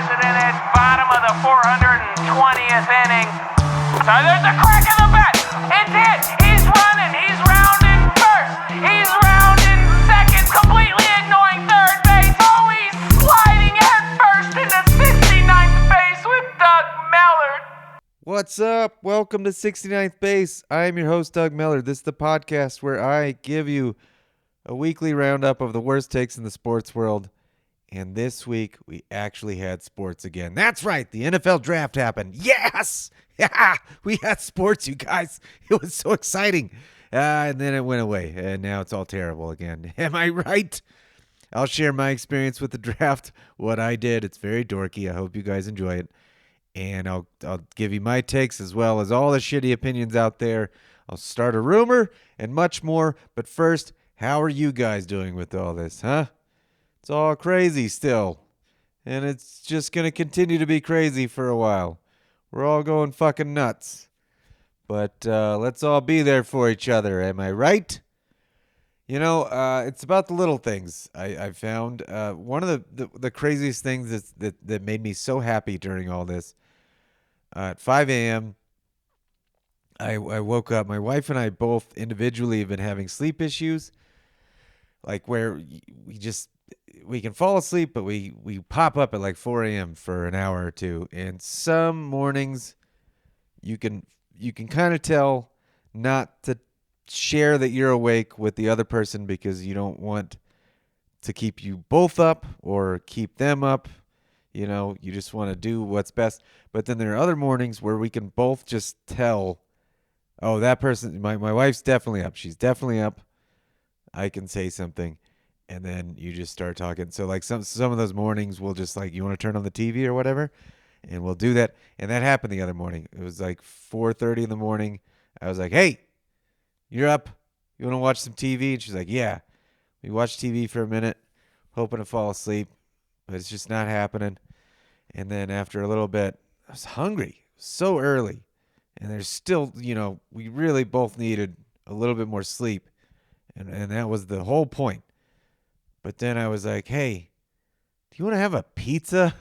President at bottom of the 420th inning. So there's a crack in the bat. It's hit. He's running. He's rounding first. He's rounding second, completely ignoring third base. Oh, he's sliding head first into 69th base with Doug Mellard. What's up? Welcome to 69th Base. I am your host, Doug Mellard. This is the podcast where I give you a weekly roundup of the worst takes in the sports world. And this week, we actually had sports again. That's right. The NFL draft happened. Yes! Yeah, we had sports, you guys. It was so exciting. And then it went away. And now it's all terrible again. Am I right? I'll share my experience with the draft, what I did. It's very dorky. I hope you guys enjoy it. And I'll give you my takes as well as all the shitty opinions out there. I'll start a rumor and much more. But first, how are you guys doing with all this, huh? It's all crazy still. And it's just going to continue to be crazy for a while. We're all going fucking nuts. But let's all be there for each other. Am I right? You know, it's about the little things I found. One of the craziest things that made me so happy during all this. At 5 a.m., I woke up. My wife and I both individually have been having sleep issues. Like where we can fall asleep, but we pop up at like 4 a.m. for an hour or two. And some mornings you can kind of tell not to share that you're awake with the other person because you don't want to keep you both up or keep them up. You know, you just want to do what's best. But then there are other mornings where we can both just tell, oh, that person, my wife's definitely up. She's definitely up. I can say something. And then you just start talking. So like some of those mornings we'll just like, you want to turn on the TV or whatever? And we'll do that. And that happened the other morning. It was like 4:30 in the morning. I was like, hey, you're up. You want to watch some TV? And she's like, yeah. We watched TV for a minute, hoping to fall asleep. But it's just not happening. And then after a little bit, I was hungry. So early. And there's still, you know, we really both needed a little bit more sleep. And that was the whole point. But then I was like, hey, do you want to have a pizza?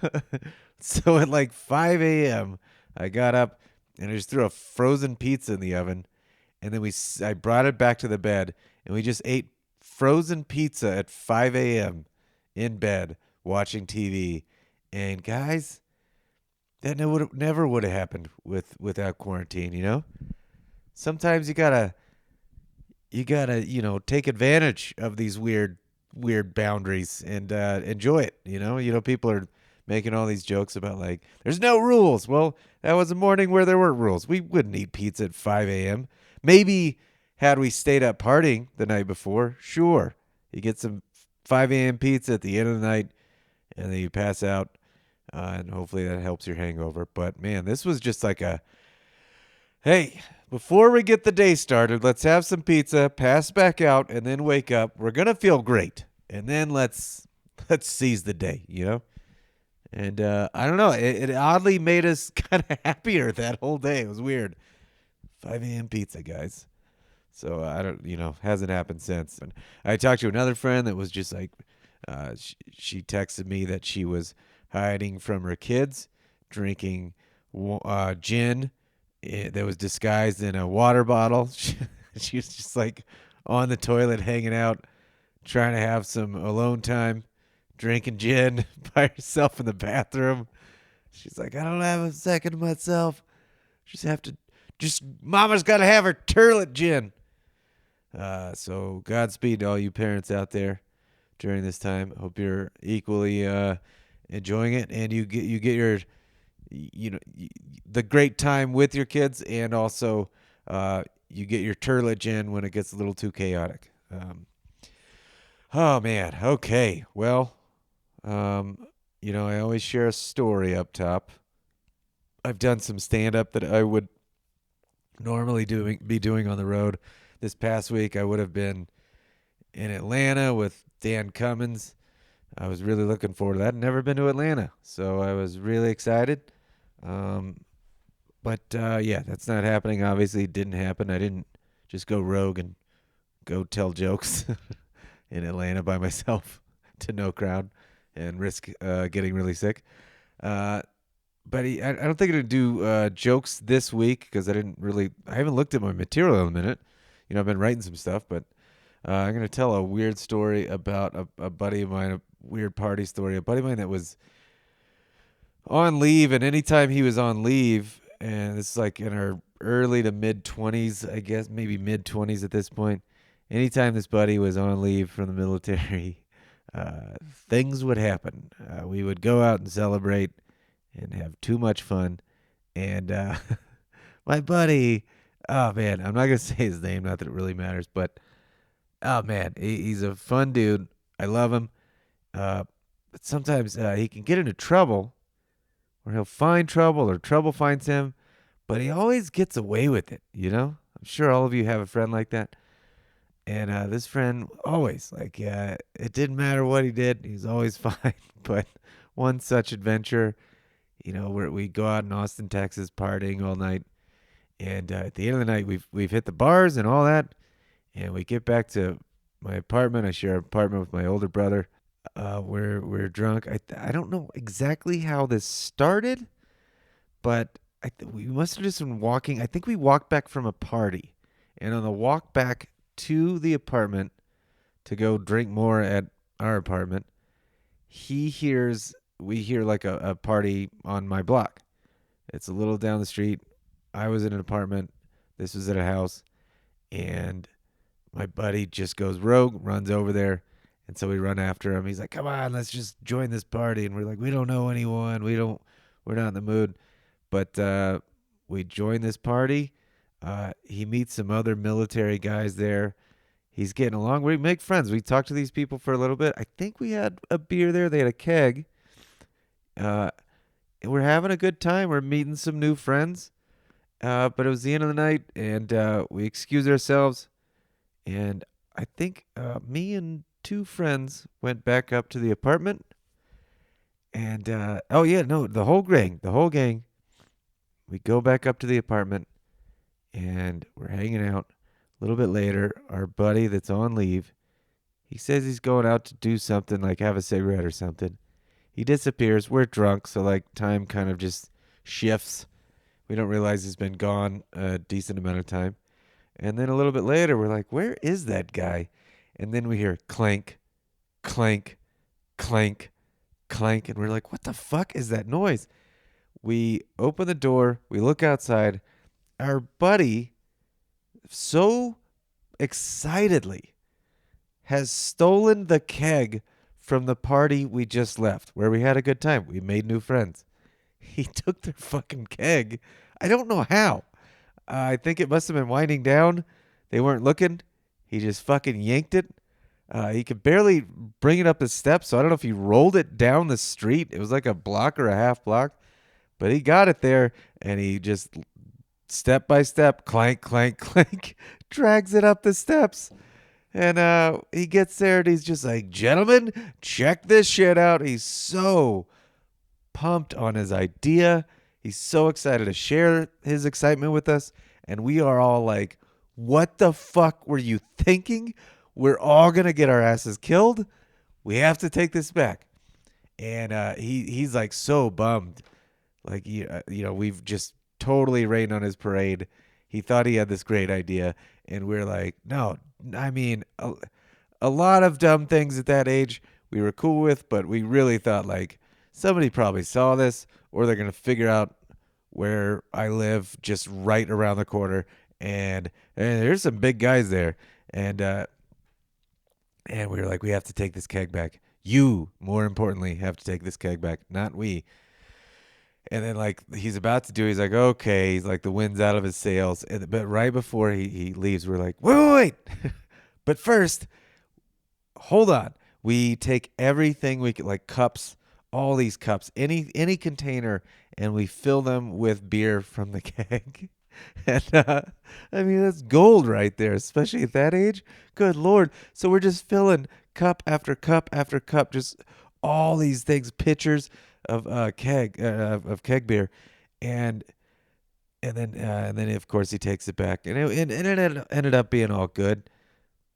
So at like 5 a.m., I got up and I just threw a frozen pizza in the oven. And then I brought it back to the bed. And we just ate frozen pizza at 5 a.m. in bed watching TV. And guys, that never would have happened without quarantine, you know? Sometimes you gotta, you know, take advantage of these weird boundaries and enjoy it, you know? You know, people are making all these jokes about like, there's no rules. Well, that was a morning where there weren't rules. We wouldn't eat pizza at 5 a.m. Maybe had we stayed up partying the night before, sure. You get some 5 a.m. pizza at the end of the night, and then you pass out, and hopefully that helps your hangover. But, man, this was just like a, hey, before we get the day started, let's have some pizza, pass back out, and then wake up. We're going to feel great. And then let's seize the day, you know? And I don't know. It oddly made us kind of happier that whole day. It was weird. 5 a.m. pizza, guys. So I don't, you know, hasn't happened since. And I talked to another friend that was just like, she texted me that she was hiding from her kids, drinking gin that was disguised in a water bottle. She was just like on the toilet hanging out, trying to have some alone time, drinking gin by herself in the bathroom. She's like, I don't have a second to myself. Mama's got to have her turlet gin. So Godspeed to all you parents out there during this time. Hope you're equally enjoying it, and you get your, you know, the great time with your kids, and also you get your turlet gin when it gets a little too chaotic. Oh man, okay. Well, you know, I always share a story up top. I've done some stand-up that I would normally be doing on the road. This past week, I would have been in Atlanta with Dan Cummins. I was really looking forward to that. I'd never been to Atlanta, so I was really excited. But yeah, that's not happening. Obviously, it didn't happen. I didn't just go rogue and go tell jokes in Atlanta by myself to no crowd and risk getting really sick. But I don't think I'm gonna do jokes this week because I haven't looked at my material in a minute. I've been writing some stuff, but I'm gonna tell a weird story about a buddy of mine, a weird party story. A buddy of mine that was on leave, and anytime he was on leave, and this is like in our early to mid 20s, I guess, maybe mid 20s at this point. Anytime this buddy was on leave from the military, things would happen. We would go out and celebrate and have too much fun. And my buddy, oh man, I'm not gonna say his name, not that it really matters, but oh man, he's a fun dude. I love him. But sometimes he can get into trouble, or he'll find trouble, or trouble finds him. But he always gets away with it. I'm sure all of you have a friend like that. And this friend always, like, it didn't matter what he did, he's always fine. But one such adventure, where we go out in Austin, Texas, partying all night, and at the end of the night, we've hit the bars and all that, and we get back to my apartment. I share an apartment with my older brother. We're drunk. I don't know exactly how this started, but we must have just been walking. I think we walked back from a party, and on the walk back to the apartment to go drink more at our apartment, we hear like a party on my block. It's a little down the street. I was in an apartment. This was at a house. And my buddy just goes rogue, runs over there. And so we run after him. He's like, come on, let's just join this party. And we're like, we don't know anyone. We're not in the mood. But we join this party. He meets some other military guys there. He's getting along. We make friends. We talk to these people for a little bit. I think we had a beer there. They had a keg. And we're having a good time. We're meeting some new friends. But it was the end of the night, and we excused ourselves. And I think me and two friends went back up to the apartment. And, the whole gang. We go back up to the apartment, and we're hanging out. A little bit later, our buddy that's on leave, he says he's going out to do something, like have a cigarette or something. He disappears. We're drunk, so like time kind of just shifts. We don't realize he's been gone a decent amount of time. And then a little bit later, we're like, where is that guy? And then we hear clank, clank, clank, clank. And we're like, what the fuck is that noise? We open the door. We look outside. Our buddy, so excitedly, has stolen the keg from the party we just left, where we had a good time. We made new friends. He took their fucking keg. I don't know how. I think it must have been winding down. They weren't looking. He just fucking yanked it. He could barely bring it up the steps, so I don't know if he rolled it down the street. It was like a block or a half block. But he got it there, and he just step by step, clank, clank, clank, drags it up the steps. And he gets there, and he's just like, gentlemen, check this shit out. He's so pumped on his idea. He's so excited to share his excitement with us. And we are all like, what the fuck were you thinking? We're all going to get our asses killed. We have to take this back. And he's like so bummed. Like, we've just totally rained on his parade. He thought he had this great idea. And we're like, no, I mean, a lot of dumb things at that age we were cool with, but we really thought like somebody probably saw this, or they're going to figure out where I live just right around the corner. And there's some big guys there. And we were like, we have to take this keg back. You, more importantly, have to take this keg back, not we. And then, like, he's about to do, he's like, okay. He's like, the wind's out of his sails. But right before he leaves, we're like, wait. But first, hold on. We take everything we can, like cups, all these cups, any container, and we fill them with beer from the keg. And I mean, that's gold right there, especially at that age. Good Lord. So we're just filling cup after cup after cup, just all these things, pitchers of keg beer, and then of course he takes it back, and it ended up being all good.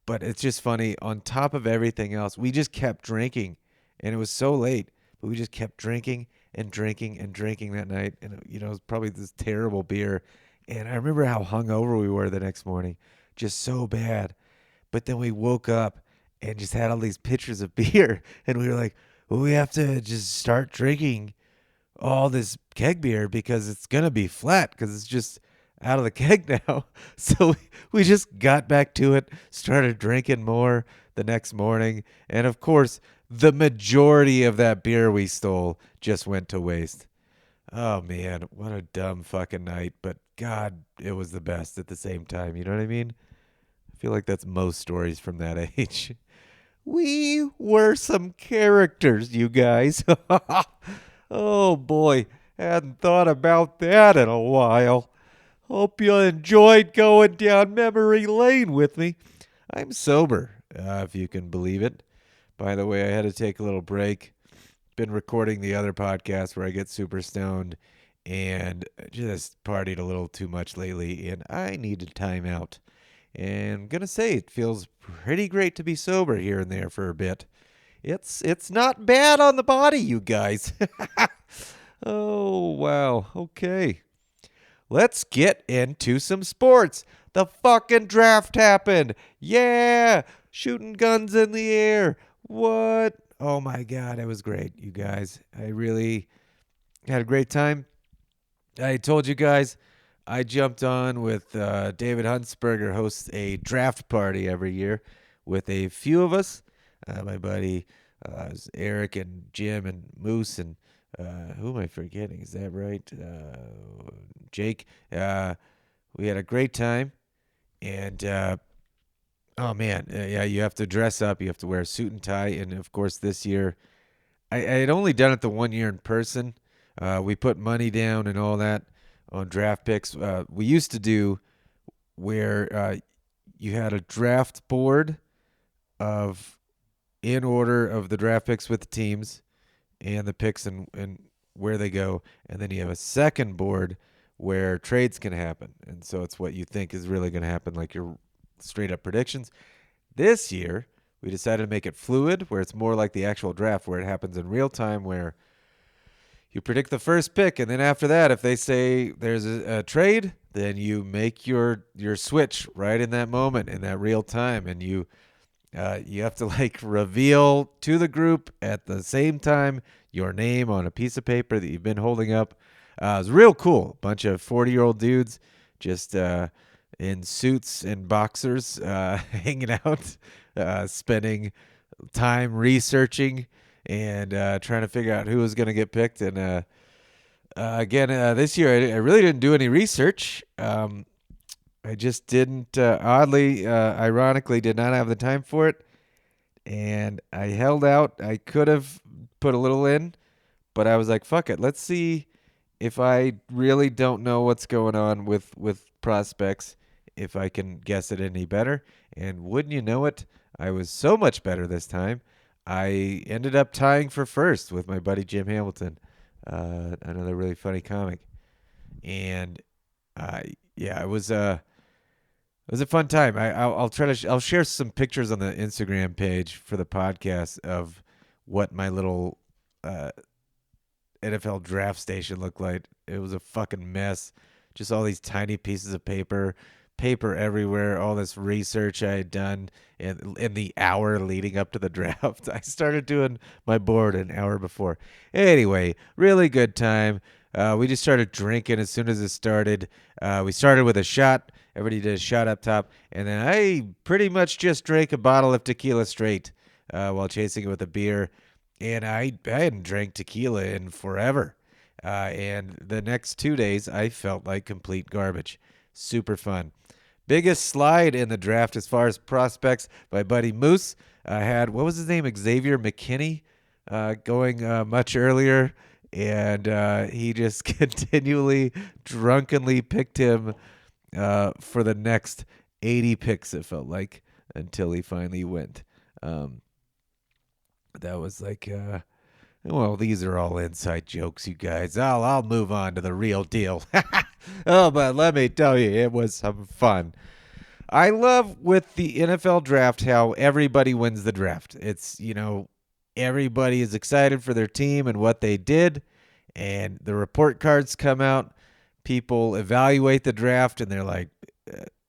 But it's just funny. On top of everything else, we just kept drinking, and it was so late, but we just kept drinking and drinking that night. And, it was probably this terrible beer. And I remember how hungover we were the next morning, just so bad. But then we woke up and just had all these pitchers of beer. And we were like, well, we have to just start drinking all this keg beer because it's going to be flat because it's just out of the keg now. So we just got back to it, started drinking more the next morning. And of course, the majority of that beer we stole just went to waste. Oh man, what a dumb fucking night. But God, it was the best at the same time. You know what I mean? I feel like that's most stories from that age. We were some characters, you guys. Oh boy, hadn't thought about that in a while. Hope you enjoyed going down memory lane with me. I'm sober, if you can believe it. By the way, I had to take a little break. Been recording the other podcast where I get super stoned and just partied a little too much lately, and I needed time out. And I'm gonna say it feels pretty great to be sober here and there for a bit. It's not bad on the body, you guys. Oh, wow. Okay. Let's get into some sports. The fucking draft happened. Yeah. Shooting guns in the air. What? Oh my God. It was great, you guys. I really had a great time. I told you guys I jumped on with David Huntsberger hosts a draft party every year with a few of us. My buddy Eric and Jim and Moose and who am I forgetting? Is that right? Jake. We had a great time. And, oh, man. Yeah, you have to dress up. You have to wear a suit and tie. And, of course, this year, I had only done it the 1 year in person. We put money down and all that on draft picks. We used to do where you had a draft board of in order of the draft picks with the teams and the picks and where they go. And then you have a second board where trades can happen. And so it's what you think is really going to happen, like your straight up predictions. This year, we decided to make it fluid, where it's more like the actual draft, where it happens in real time, where you predict the first pick. And then after that, if they say there's a trade, then you make your switch right in that moment, in that real time. And you have to like reveal to the group at the same time your name on a piece of paper that you've been holding up. It was real cool. Bunch of 40-year-old dudes just in suits and boxers hanging out, spending time researching and trying to figure out who was going to get picked. And again, this year I really didn't do any research. I just didn't, ironically, did not have the time for it. And I held out. I could have put a little in, but I was like, fuck it. Let's see if I really don't know what's going on with prospects, if I can guess it any better. And wouldn't you know it, I was so much better this time. I ended up tying for first with my buddy Jim Hamilton, another really funny comic. And yeah, it was a fun time. I'll try to I'll share some pictures on the Instagram page for the podcast of what my little NFL draft station looked like. It was a fucking mess. Just all these tiny pieces of paper everywhere, all this research I had done in the hour leading up to the draft. I started doing my board an hour before. Anyway, really good time. We just started drinking as soon as it started. We started with a shot. Everybody did a shot up top. And then I pretty much just drank a bottle of tequila straight while chasing it with a beer. And I hadn't drank tequila in forever. And the next 2 days, I felt like complete garbage. Super fun. Biggest slide in the draft as far as prospects, my buddy Moose had, what was his name, Xavier McKinney, going much earlier. And he just continually, drunkenly picked him for the next 80 picks, it felt like, until he finally went. That was like, well, these are all inside jokes, you guys. I'll move on to the real deal. Oh, but let me tell you, it was some fun. I love with the NFL draft how everybody wins the draft. It's, everybody is excited for their team and what they did. and the report cards come out. People evaluate the draft, and they're like,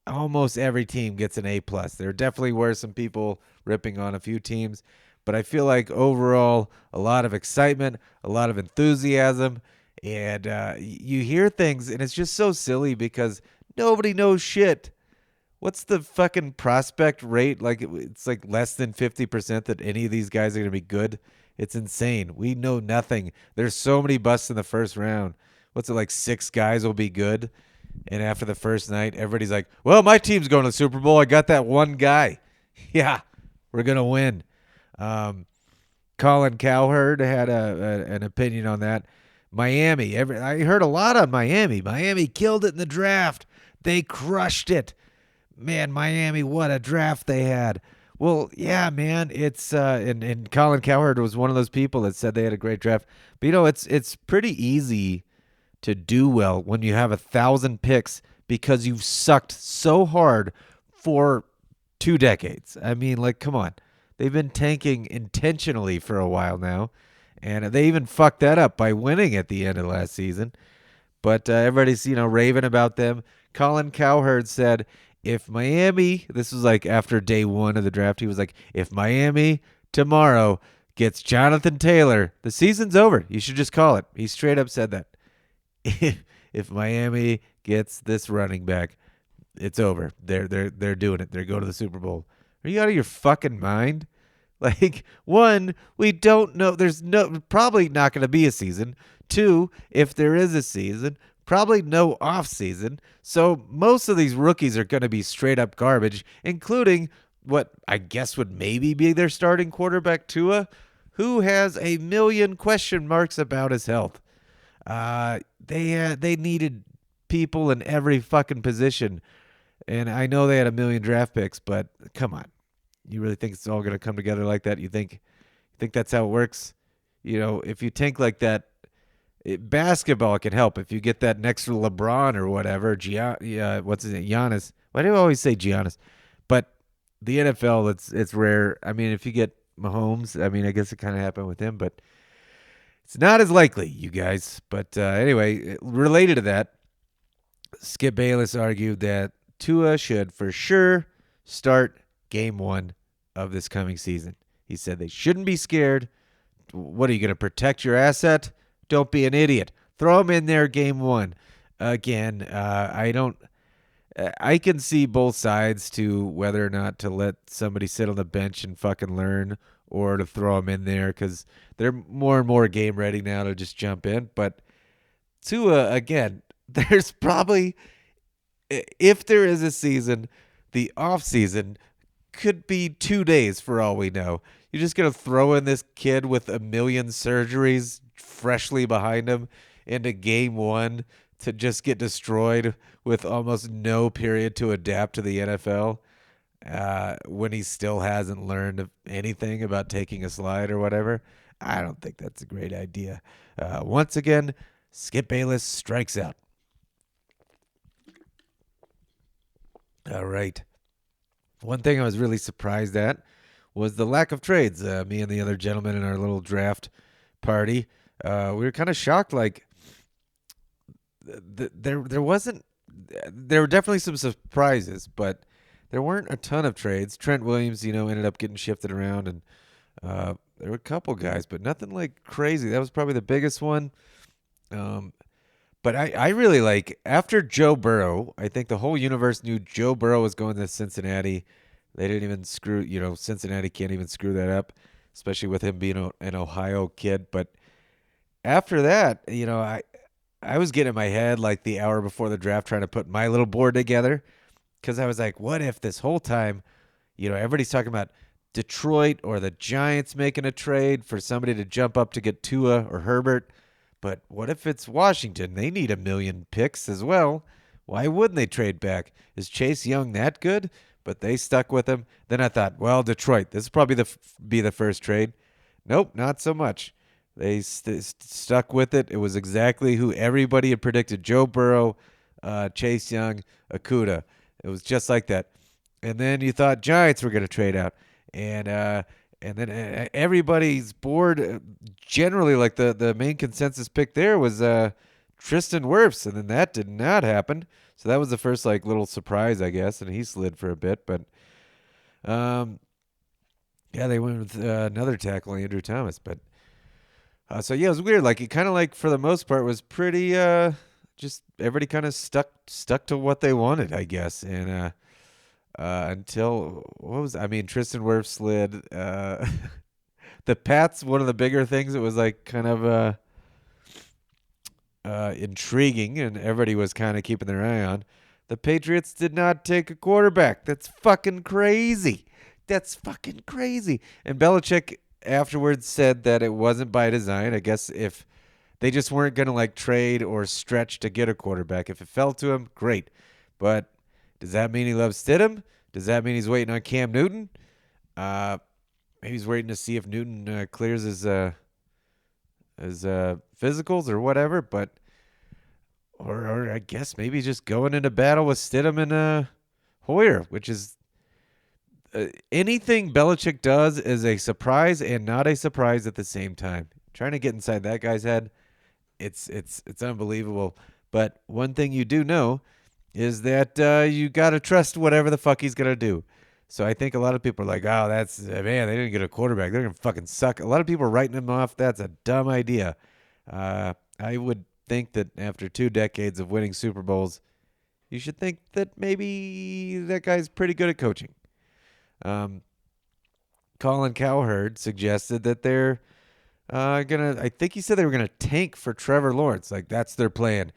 almost every team gets an A+. There definitely were some people ripping on a few teams, but I feel like overall a lot of excitement, a lot of enthusiasm, and you hear things, and it's just so silly because nobody knows shit. What's the fucking prospect rate? Like it's like less than 50% that any of these guys are going to be good. It's insane. We know nothing. There's so many busts in the first round. What's it like 6 guys will be good? And after the first night, everybody's like, "Well, my team's going to the Super Bowl. I got that one guy." Yeah, we're going to win. Colin Cowherd had an opinion on that. Miami. I heard a lot on Miami. Miami killed it in the draft. They crushed it. Man, Miami, what a draft they had. Well, yeah, man, it's and Colin Cowherd was one of those people that said they had a great draft. But it's pretty easy to do well when you have 1,000 picks because you've sucked so hard for 2 decades. I mean, like, come on. They've been tanking intentionally for a while now, and they even fucked that up by winning at the end of last season. But everybody's, raving about them. Colin Cowherd said, if Miami, this was like after day 1 of the draft, he was like, if Miami tomorrow gets Jonathan Taylor, the season's over. You should just call it. He straight up said that. If Miami gets this running back, it's over. They're doing it. They're going to the Super Bowl. Are you out of your fucking mind? Like, 1, we don't know. There's probably not going to be a season. 2, if there is a season, probably no off season. So most of these rookies are going to be straight up garbage, including what I guess would maybe be their starting quarterback, Tua, who has a million question marks about his health. They needed people in every fucking position, and I know they had a million draft picks, but come on, you really think it's all going to come together like that? You think that's how it works? If you tank like that, basketball can help. If you get that next LeBron or whatever, what's his name, Giannis. Why do I always say Giannis? But the NFL, it's rare. I mean, if you get Mahomes, I mean, I guess it kind of happened with him, but it's not as likely, you guys. But anyway, related to that, Skip Bayless argued that Tua should for sure start game 1 of this coming season. He said they shouldn't be scared. What are you going to protect your asset? Don't be an idiot. Throw him in there game 1. Again, I can see both sides to whether or not to let somebody sit on the bench and fucking learn or to throw them in there because they're more and more game ready now to just jump in. But Tua, again, there's probably, if there is a season, the off season could be 2 days for all we know. You're just going to throw in this kid with a million surgeries freshly behind him into game 1 to just get destroyed with almost no period to adapt to the NFL when he still hasn't learned anything about taking a slide or whatever. I don't think that's a great idea. Once again, Skip Bayless strikes out. All right. One thing I was really surprised at was the lack of trades. Me and the other gentleman in our little draft party, we were kind of shocked. Like, there wasn't. There were definitely some surprises, but there weren't a ton of trades. Trent Williams, ended up getting shifted around, and there were a couple guys, but nothing like crazy. That was probably the biggest one. But I really like, after Joe Burrow, I think the whole universe knew Joe Burrow was going to Cincinnati. They didn't even Cincinnati can't even screw that up, especially with him being an Ohio kid. But after that, I was getting in my head like the hour before the draft trying to put my little board together because I was like, what if this whole time, everybody's talking about Detroit or the Giants making a trade for somebody to jump up to get Tua or Herbert. But what if it's Washington? They need 1 million picks as well. Why wouldn't they trade back? Is Chase Young that good? But they stuck with him. Then I thought, well, Detroit, this will probably be the first trade. Nope, not so much. They stuck with it. It was exactly who everybody had predicted. Joe Burrow, Chase Young, Okudah. It was just like that. And then you thought Giants were going to trade out. And And then everybody's board, generally, like the main consensus pick there was Tristan Wirfs, and then that did not happen. So that was the first like little surprise, I guess, and he slid for a bit. But yeah, they went with another tackle, Andrew Thomas. But so yeah, it was weird. Like it kind of like for the most part was pretty just everybody kind of stuck to what they wanted, I guess. And until Tristan Wirfs slid. The Pats, one of the bigger things, it was like kind of intriguing, and everybody was kind of keeping their eye on. The Patriots did not take a quarterback. That's fucking crazy. That's fucking crazy. And Belichick afterwards said that it wasn't by design. I guess if they just weren't going to like trade or stretch to get a quarterback. If it fell to him, great. But does that mean he loves Stidham? Does that mean he's waiting on Cam Newton? Maybe he's waiting to see if Newton clears his physicals or whatever. But or I guess maybe he's just going into battle with Stidham and Hoyer, which is anything Belichick does is a surprise and not a surprise at the same time. Trying to get inside that guy's head, it's unbelievable. But one thing you do know is that you got to trust whatever the fuck he's going to do. So I think a lot of people are like, oh, that's, man, they didn't get a quarterback. They're going to fucking suck. A lot of people are writing him off. That's a dumb idea. I would think that after 2 decades of winning Super Bowls, you should think that maybe that guy's pretty good at coaching. Colin Cowherd suggested that they're I think he said they were going to tank for Trevor Lawrence. Like, that's their plan.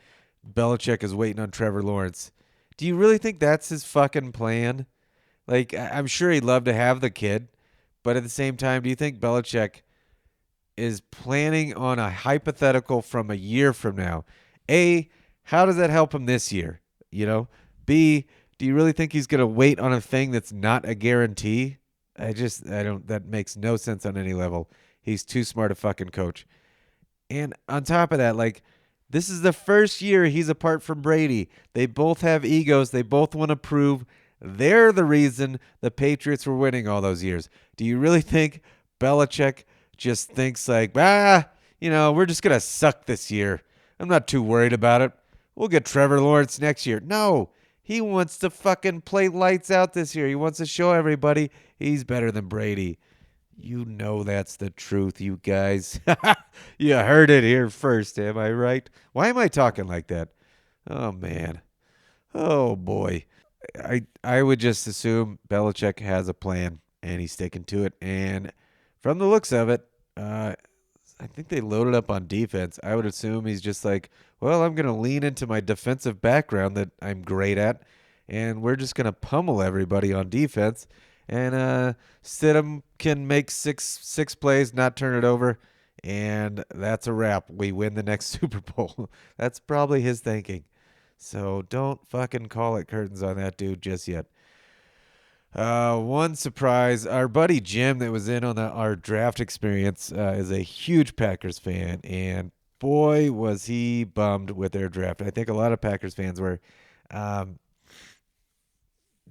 Belichick is waiting on Trevor Lawrence. Do you really think that's his fucking plan? Like, I'm sure he'd love to have the kid, but at the same time, do you think Belichick is planning on a hypothetical from a year from now? A, how does that help him this year? You know? B, do you really think he's going to wait on a thing that's not a guarantee? That makes no sense on any level. He's too smart a fucking coach. And on top of that, like, this is the first year he's apart from Brady. They both have egos. They both want to prove they're the reason the Patriots were winning all those years. Do you really think Belichick just thinks like, we're just going to suck this year. I'm not too worried about it. We'll get Trevor Lawrence next year. No, he wants to fucking play lights out this year. He wants to show everybody he's better than Brady. You know that's the truth, you guys. You heard it here first, am I right? Why am I talking like that? Oh, man. Oh, boy. I would just assume Belichick has a plan, and he's sticking to it. And from the looks of it, I think they loaded up on defense. I would assume he's just like, well, I'm going to lean into my defensive background that I'm great at, and we're just going to pummel everybody on defense. And Stidham can make six plays, not turn it over, and that's a wrap. We win the next Super Bowl. That's probably his thinking. So don't fucking call it curtains on that dude just yet. One surprise, our buddy Jim that was in on our draft experience is a huge Packers fan, and boy, was he bummed with their draft. I think a lot of Packers fans were.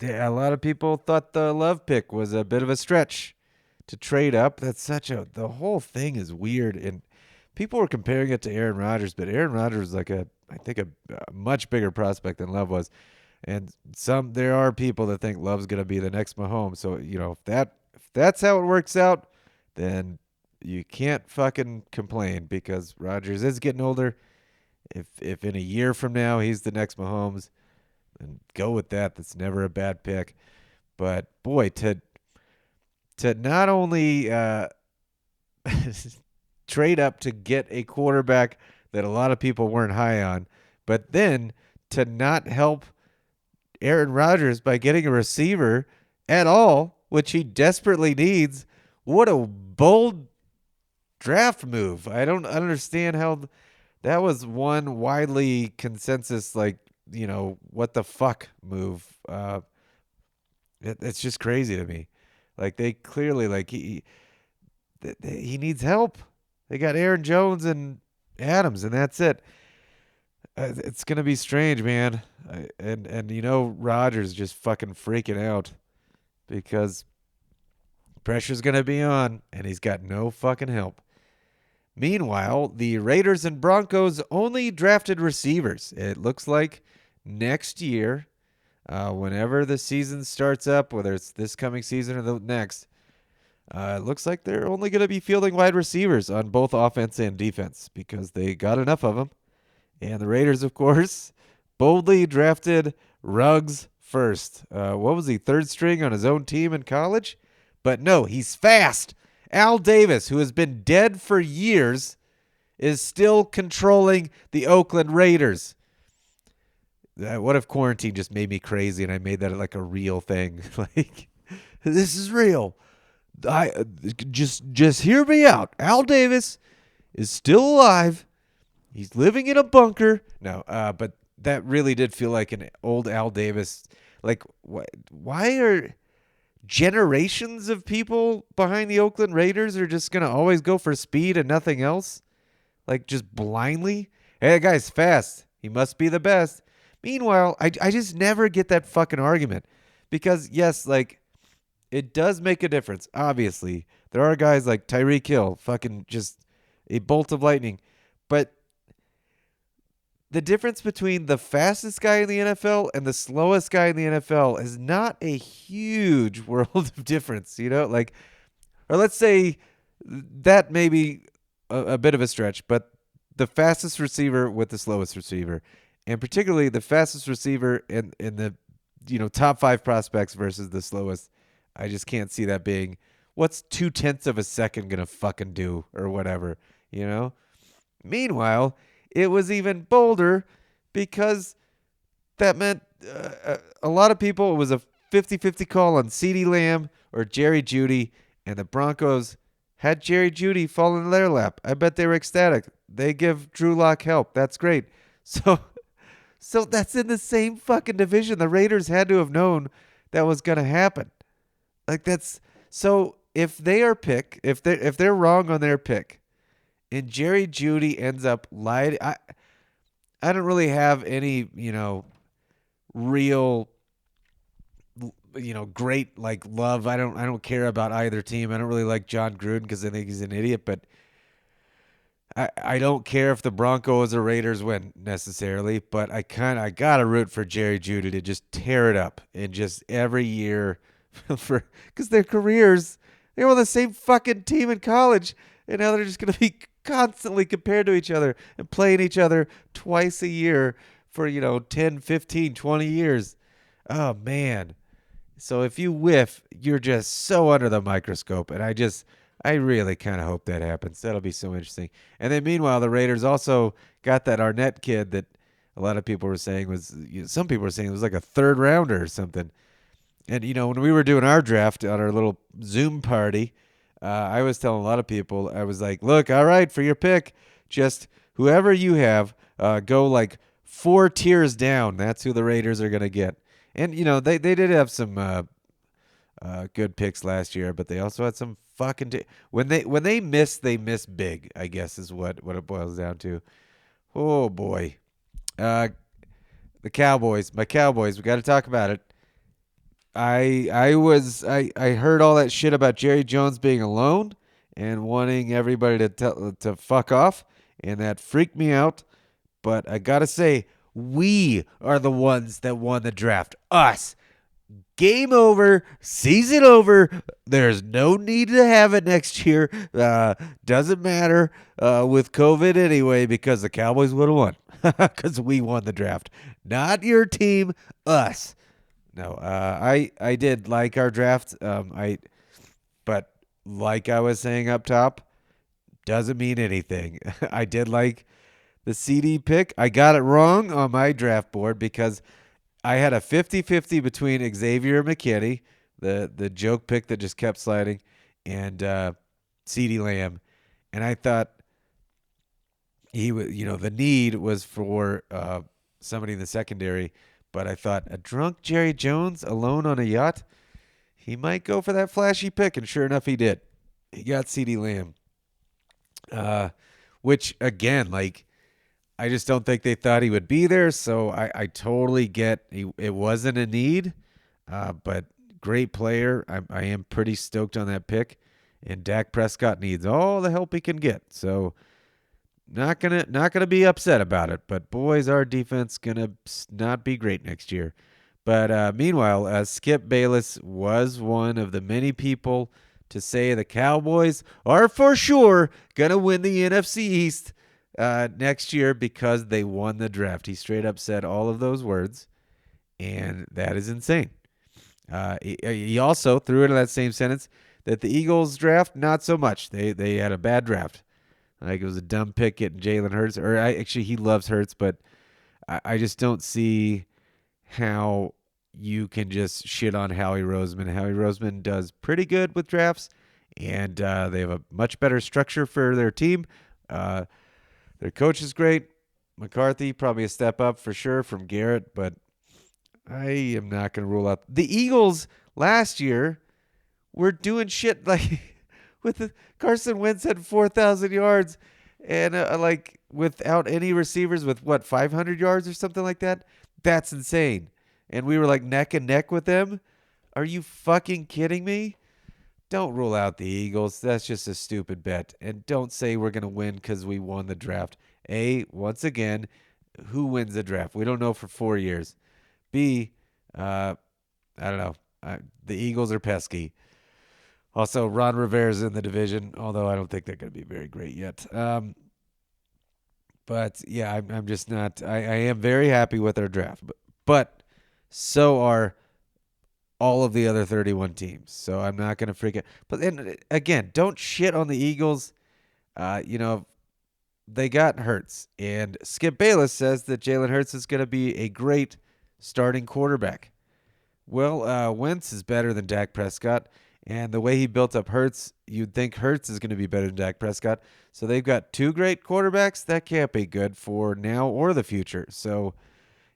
A lot of people thought the Love pick was a bit of a stretch to trade up. The whole thing is weird, and people were comparing it to Aaron Rodgers, but Aaron Rodgers was I think a much bigger prospect than Love was. And there are people that think Love's going to be the next Mahomes. So, if that's how it works out, then you can't fucking complain because Rodgers is getting older. If in a year from now he's the next Mahomes, then go with that. That's never a bad pick. But boy, to not only trade up to get a quarterback that a lot of people weren't high on, but then to not help Aaron Rodgers by getting a receiver at all, which he desperately needs. What a bold draft move. I don't understand how that was one widely consensus, what the fuck move. It's just crazy to me. Like, they clearly, he needs help. They got Aaron Jones and Adams, and that's it. It's going to be strange, man. And Rodgers just fucking freaking out because pressure's going to be on, and he's got no fucking help. Meanwhile, the Raiders and Broncos only drafted receivers. It looks like next year, whenever the season starts up, whether it's this coming season or the next, it looks like they're only going to be fielding wide receivers on both offense and defense because they got enough of them. And the Raiders, of course, boldly drafted Ruggs first. What was he, third string on his own team in college? But no, he's fast. Al Davis, who has been dead for years, is still controlling the Oakland Raiders. What if quarantine just made me crazy and I made that like a real thing? Like, this is real. Just hear me out. Al Davis is still alive. He's living in a bunker. No, but that really did feel like an old Al Davis. Like, why are generations of people behind the Oakland Raiders are just going to always go for speed and nothing else? Like, just blindly? Hey, that guy's fast. He must be the best. Meanwhile, I just never get that fucking argument. Because, yes, like, it does make a difference, obviously. There are guys like Tyreek Hill, fucking just a bolt of lightning. But the difference between the fastest guy in the NFL and the slowest guy in the NFL is not a huge world of difference, you know? Like, or let's say that may be a bit of a stretch, but the fastest receiver with the slowest receiver, and particularly the fastest receiver in the top 5 prospects versus the slowest, I just can't see that being what's 0.2 of a second gonna fucking do or whatever, you know? Meanwhile, it was even bolder because that meant a lot of people, it was a 50-50 call on CeeDee Lamb or Jerry Jeudy, and the Broncos had Jerry Jeudy fall in their lap. I bet they were ecstatic. They give Drew Lock help. That's great. So that's in the same fucking division. The Raiders had to have known that was going to happen. Like, that's so if they're wrong on their pick and Jerry Jeudy ends up lying, I don't really have any, real great like love. I don't care about either team. I don't really like John Gruden because I think he's an idiot, but I don't care if the Broncos or Raiders win necessarily, but I gotta root for Jerry Jeudy to just tear it up and just every year because their careers, they were on the same fucking team in college, and now they're just gonna be constantly compared to each other and playing each other twice a year for 10, 15, 20 years. Oh man. So if you whiff, you're just so under the microscope, and I really kind of hope that happens. That'll be so interesting. And then meanwhile, the Raiders also got that Arnett kid that a lot of people were saying was, some people were saying it was like a third rounder or something. And, when we were doing our draft on our little Zoom party, I was telling a lot of people, I was like, look, all right, for your pick, just whoever you have, go like 4 tiers down. That's who the Raiders are going to get. And, they did have some good picks last year, but they also had some fucking when they miss big, I guess is what it boils down to. Oh boy. The Cowboys, my Cowboys, we got to talk about it. I heard all that shit about Jerry Jones being alone and wanting everybody to fuck off, and that freaked me out. But I got to say, we are the ones that won the draft. Us. Game over, season over. There's no need to have it next year. Doesn't matter with COVID anyway, because the Cowboys would have won because we won the draft. Not your team, us. No, I did like our draft. But like I was saying up top, doesn't mean anything. I did like the CD pick. I got it wrong on my draft board because I had a 50-50 between Xavier McKinney, the joke pick that just kept sliding, and CeeDee Lamb. And I thought he was, the need was for somebody in the secondary, but I thought a drunk Jerry Jones alone on a yacht, he might go for that flashy pick, and sure enough, he did. He got CeeDee Lamb, which again, like, I just don't think they thought he would be there, so I totally get it wasn't a need, but great player. I am pretty stoked on that pick, and Dak Prescott needs all the help he can get. So not gonna be upset about it. But boys, our defense gonna not be great next year. But meanwhile, Skip Bayless was one of the many people to say the Cowboys are for sure gonna win the NFC East next year because they won the draft. He straight up said all of those words, and that is insane. He also threw into that same sentence that the Eagles draft, not so much. They had a bad draft. Like it was a dumb pick getting Jalen Hurts. Actually, he loves Hurts, but I just don't see how you can just shit on Howie Roseman. Howie Roseman does pretty good with drafts, and they have a much better structure for their team. Their coach is great. McCarthy, probably a step up for sure from Garrett, but I am not going to rule out. The Eagles last year were doing shit like Carson Wentz had 4,000 yards and like without any receivers with 500 yards or something like that. That's insane. And we were like neck and neck with them. Are you fucking kidding me? Don't rule out the Eagles. That's just a stupid bet. And don't say we're going to win because we won the draft. Once again, who wins the draft? We don't know for 4 years. B, I don't know. The Eagles are pesky. Also, Ron Rivera's in the division, although I don't think they're going to be very great yet. But yeah, I'm just not. I am very happy with our draft, but so are all of the other 31 teams. So I'm not going to freak out. But then again, don't shit on the Eagles. They got Hurts, and Skip Bayless says that Jalen Hurts is going to be a great starting quarterback. Well, Wentz is better than Dak Prescott, and the way he built up Hurts, you'd think Hurts is going to be better than Dak Prescott. So they've got two great quarterbacks. That can't be good for now or the future. So,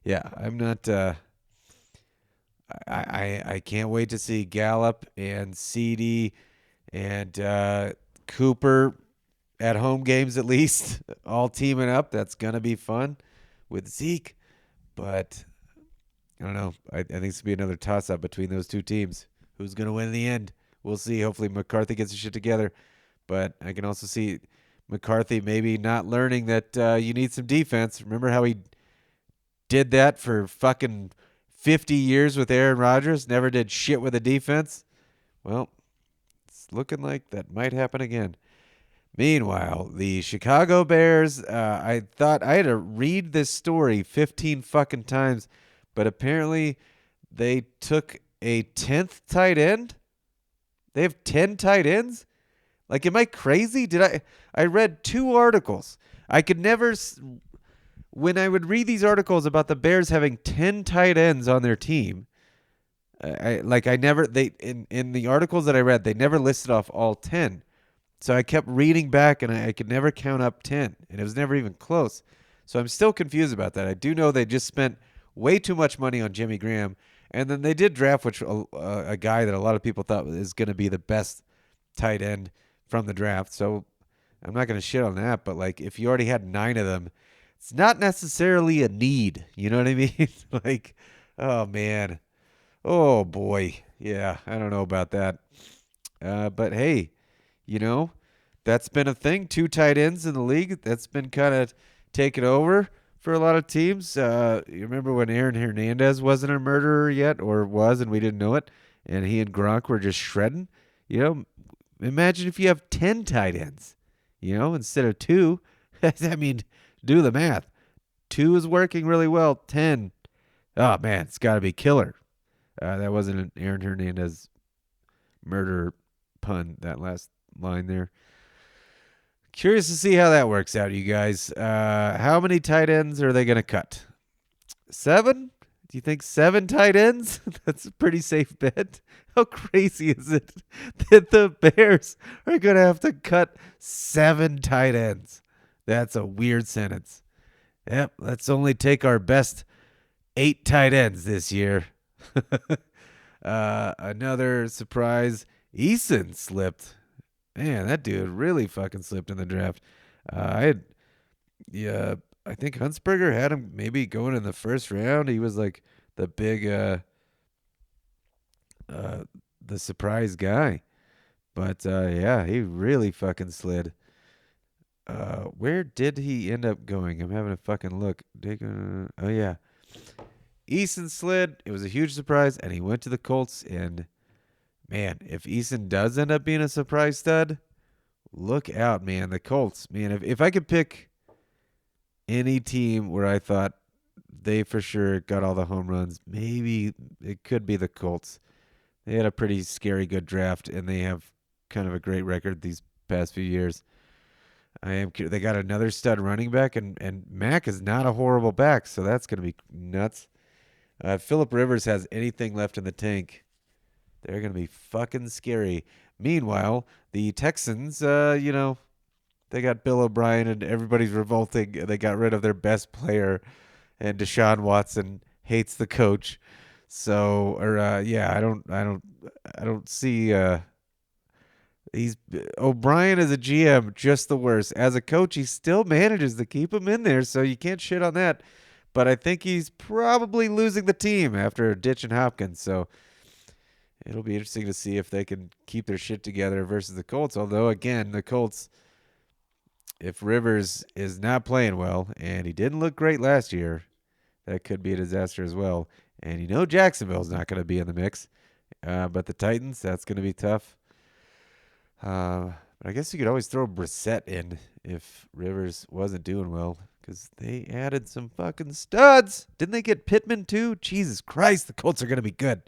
yeah, I'm not. I can't wait to see Gallup and CD and Cooper at home games at least, all teaming up. That's going to be fun with Zeke. But I don't know. I think it's going to be another toss-up between those two teams. Who's going to win in the end? We'll see. Hopefully McCarthy gets his shit together. But I can also see McCarthy maybe not learning that you need some defense. Remember how he did that for fucking 50 years with Aaron Rodgers? Never did shit with a defense? Well, it's looking like that might happen again. Meanwhile, the Chicago Bears, I thought I had to read this story 15 fucking times, but apparently they took a 10th tight end. They have 10 tight ends? Like, am I crazy? I read 2 articles. I could never, when I would read these articles about the Bears having 10 tight ends on their team, in the articles that I read, they never listed off all 10. So I kept reading back, and I could never count up 10, and it was never even close. So I'm still confused about that. I do know they just spent way too much money on Jimmy Graham, and then they did draft a guy that a lot of people thought is going to be the best tight end from the draft. So I'm not going to shit on that, but like if you already had 9 of them, it's not necessarily a need. You know what I mean? Like, oh, man. Oh, boy. Yeah, I don't know about that. But hey, that's been a thing. 2 tight ends in the league. That's been kind of taken over for a lot of teams. You remember when Aaron Hernandez wasn't a murderer yet, or was, and we didn't know it, and he and Gronk were just shredding? Imagine if you have 10 tight ends, instead of 2. I mean, do the math. 2 is working really well. 10. Oh, man, it's got to be killer. That wasn't an Aaron Hernandez murder pun, that last line there. Curious to see how that works out, you guys. How many tight ends are they going to cut? 7? Do you think 7 tight ends? That's a pretty safe bet. How crazy is it that the Bears are going to have to cut 7 tight ends? That's a weird sentence. Yep, let's only take our best 8 tight ends this year. Another surprise. Eason slipped. Man, that dude really fucking slipped in the draft. I think Huntsberger had him maybe going in the first round. He was like the big the surprise guy. But yeah, he really fucking slid. Where did he end up going? I'm having a fucking look. Oh yeah, Eason slid. It was a huge surprise, and he went to the Colts. And man, if Eason does end up being a surprise stud, look out, man. The Colts, man. If I could pick any team where I thought they for sure got all the home runs, maybe it could be the Colts. They had a pretty scary good draft, and they have kind of a great record these past few years. They got another stud running back, and Mack is not a horrible back, so that's going to be nuts. If Phillip Rivers has anything left in the tank, they're going to be fucking scary. Meanwhile, the Texans, they got Bill O'Brien, and everybody's revolting. They got rid of their best player, and Deshaun Watson hates the coach. So, yeah, I don't see. He's O'Brien as a GM, just the worst. As a coach, he still manages to keep him in there, so you can't shit on that. But I think he's probably losing the team after ditching Hopkins. So it'll be interesting to see if they can keep their shit together versus the Colts. Although, again, the Colts, if Rivers is not playing well, and he didn't look great last year, that could be a disaster as well. And Jacksonville's not going to be in the mix. But the Titans, that's going to be tough. I guess you could always throw Brissett in if Rivers wasn't doing well, because they added some fucking studs. Didn't they get Pittman too? Jesus Christ, the Colts are going to be good.